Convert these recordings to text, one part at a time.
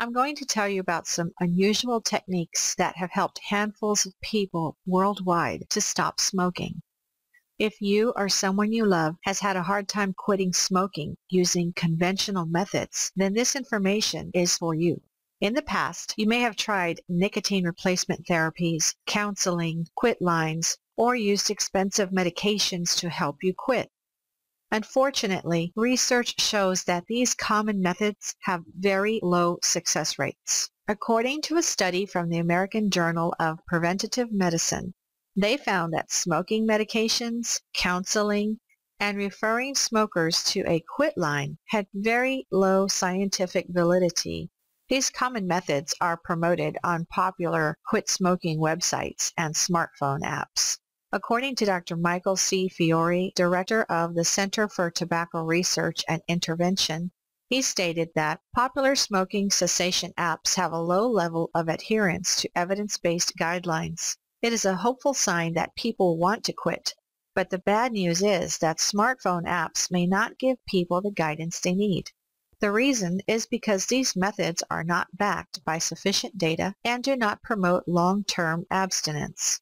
I'm going to tell you about some unusual techniques that have helped handfuls of people worldwide to stop smoking. If you or someone you love has had a hard time quitting smoking using conventional methods, then this information is for you. In the past, you may have tried nicotine replacement therapies, counseling, quit lines, or used expensive medications to help you quit. Unfortunately, research shows that these common methods have very low success rates. According to a study from the American Journal of Preventative Medicine, they found that smoking medications, counseling, and referring smokers to a quit line had very low scientific validity. These common methods are promoted on popular quit smoking websites and smartphone apps. According to Dr. Michael C. Fiore, director of the Center for Tobacco Research and Intervention, he stated that popular smoking cessation apps have a low level of adherence to evidence-based guidelines. It is a hopeful sign that people want to quit, but the bad news is that smartphone apps may not give people the guidance they need. The reason is because these methods are not backed by sufficient data and do not promote long-term abstinence.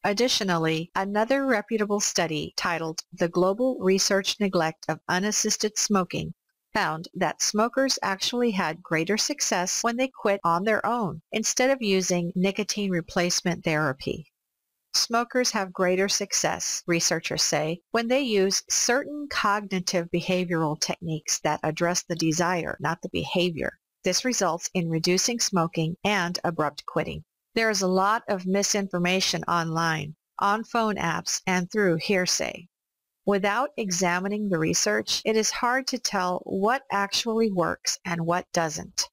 Additionally, another reputable study titled The Global Research Neglect of Unassisted Smoking found that smokers actually had greater success when they quit on their own instead of using nicotine replacement therapy. Smokers have greater success, researchers say, when they use certain cognitive behavioral techniques that address the desire, not the behavior. This results in reducing smoking and abrupt quitting. There is a lot of misinformation online, on phone apps, and through hearsay. Without examining the research, it is hard to tell what actually works and what doesn't.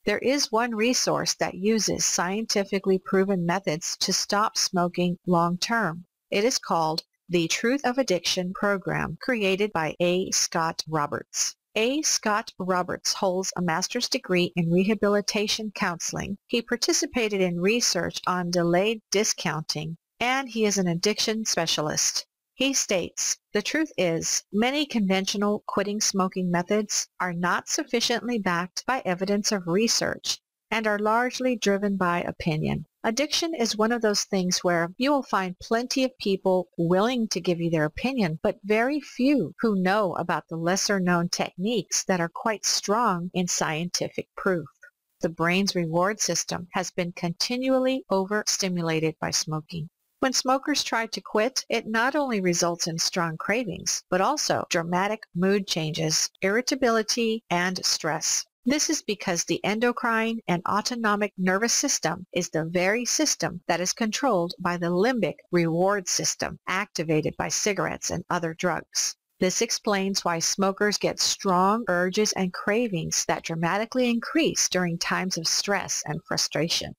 There is one resource that uses scientifically proven methods to stop smoking long-term. It is called the Truth of Addiction program, created by A. Scott Roberts. A. Scott Roberts holds a master's degree in rehabilitation counseling. He participated in research on delayed discounting, and he is an addiction specialist. He states, "The truth is, many conventional quitting smoking methods are not sufficiently backed by evidence of research and are largely driven by opinion. Addiction is one of those things where you will find plenty of people willing to give you their opinion, but very few who know about the lesser-known techniques that are quite strong in scientific proof. The brain's reward system has been continually overstimulated by smoking. When smokers try to quit, it not only results in strong cravings, but also dramatic mood changes, irritability, and stress. This is because the endocrine and autonomic nervous system is the very system that is controlled by the limbic reward system activated by cigarettes and other drugs. This explains why smokers get strong urges and cravings that dramatically increase during times of stress and frustration.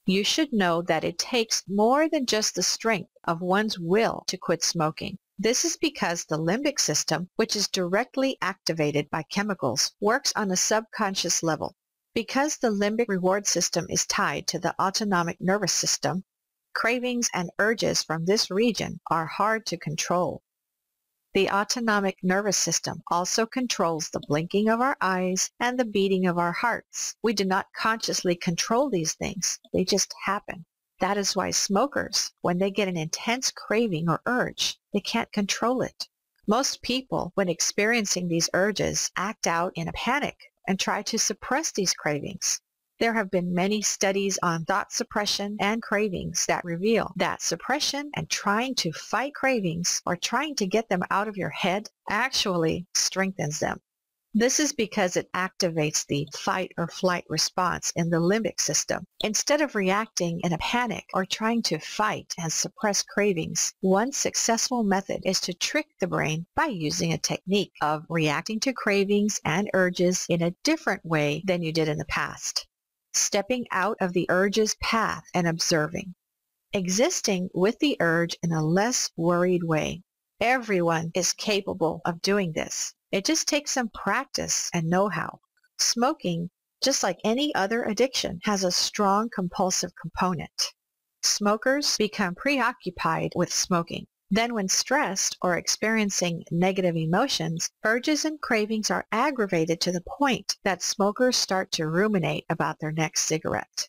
You should know that it takes more than just the strength of one's will to quit smoking. This is because the limbic system, which is directly activated by chemicals, works on a subconscious level. Because the limbic reward system is tied to the autonomic nervous system, cravings and urges from this region are hard to control. The autonomic nervous system also controls the blinking of our eyes and the beating of our hearts. We do not consciously control these things. They just happen. That is why smokers, when they get an intense craving or urge, they can't control it. Most people, when experiencing these urges, act out in a panic and try to suppress these cravings. There have been many studies on thought suppression and cravings that reveal that suppression and trying to fight cravings or trying to get them out of your head actually strengthens them. This is because it activates the fight or flight response in the limbic system. Instead of reacting in a panic or trying to fight and suppress cravings, one successful method is to trick the brain by using a technique of reacting to cravings and urges in a different way than you did in the past. Stepping out of the urge's path and observing. Existing with the urge in a less worried way. Everyone is capable of doing this. It just takes some practice and know-how. Smoking, just like any other addiction, has a strong compulsive component. Smokers become preoccupied with smoking. Then when stressed or experiencing negative emotions, urges and cravings are aggravated to the point that smokers start to ruminate about their next cigarette.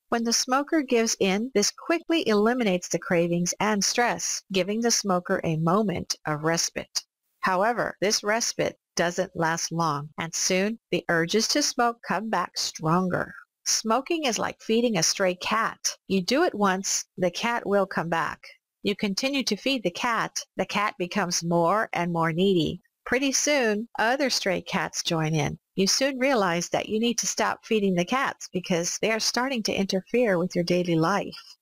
When the smoker gives in, this quickly eliminates the cravings and stress, giving the smoker a moment of respite. However, this respite doesn't last long, and soon the urges to smoke come back stronger. Smoking is like feeding a stray cat. You do it once, the cat will come back. You continue to feed the cat becomes more and more needy. Pretty soon, other stray cats join in. You soon realize that you need to stop feeding the cats because they are starting to interfere with your daily life.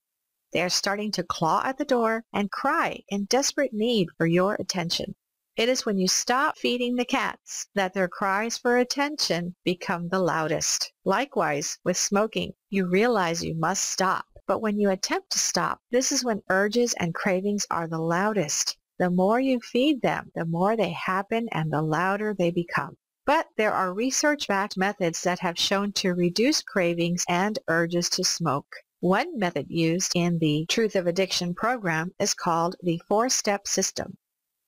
They are starting to claw at the door and cry in desperate need for your attention. It is when you stop feeding the cats that their cries for attention become the loudest. Likewise, with smoking, you realize you must stop. But when you attempt to stop, this is when urges and cravings are the loudest. The more you feed them, the more they happen and the louder they become. But there are research-backed methods that have shown to reduce cravings and urges to smoke. One method used in the Truth of Addiction program is called the 4-step system.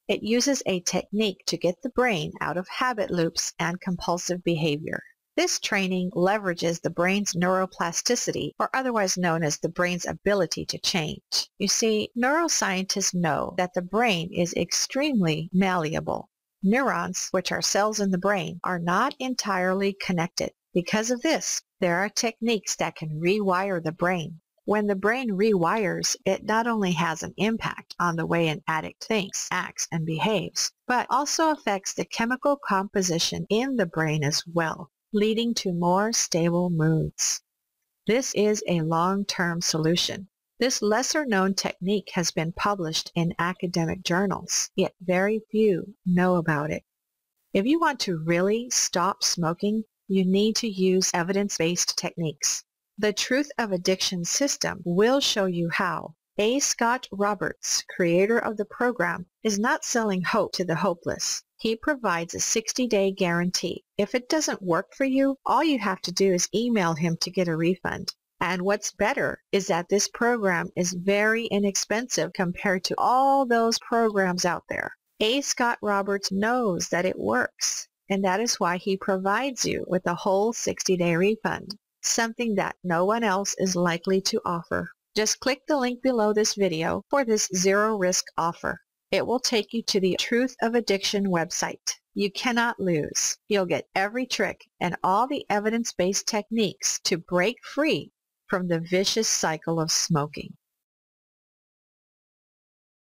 It uses a technique to get the brain out of habit loops and compulsive behavior. This training leverages the brain's neuroplasticity, or otherwise known as the brain's ability to change. You see, neuroscientists know that the brain is extremely malleable. Neurons, which are cells in the brain, are not entirely connected. Because of this, there are techniques that can rewire the brain. When the brain rewires, it not only has an impact on the way an addict thinks, acts, and behaves, but also affects the chemical composition in the brain as well, leading to more stable moods. This is a long-term solution. This lesser-known technique has been published in academic journals, yet very few know about it. If you want to really stop smoking, you need to use evidence-based techniques. The Truth of Addiction system will show you how. A. Scott Roberts, creator of the program, is not selling hope to the hopeless. He provides a 60-day guarantee. If it doesn't work for you, all you have to do is email him to get a refund. And what's better is that this program is very inexpensive compared to all those programs out there. A. Scott Roberts knows that it works, and that is why he provides you with a whole 60-day refund, something that no one else is likely to offer. Just click the link below this video for this zero-risk offer. It will take you to the Truth of Addiction website. You cannot lose. You'll get every trick and all the evidence-based techniques to break free from the vicious cycle of smoking.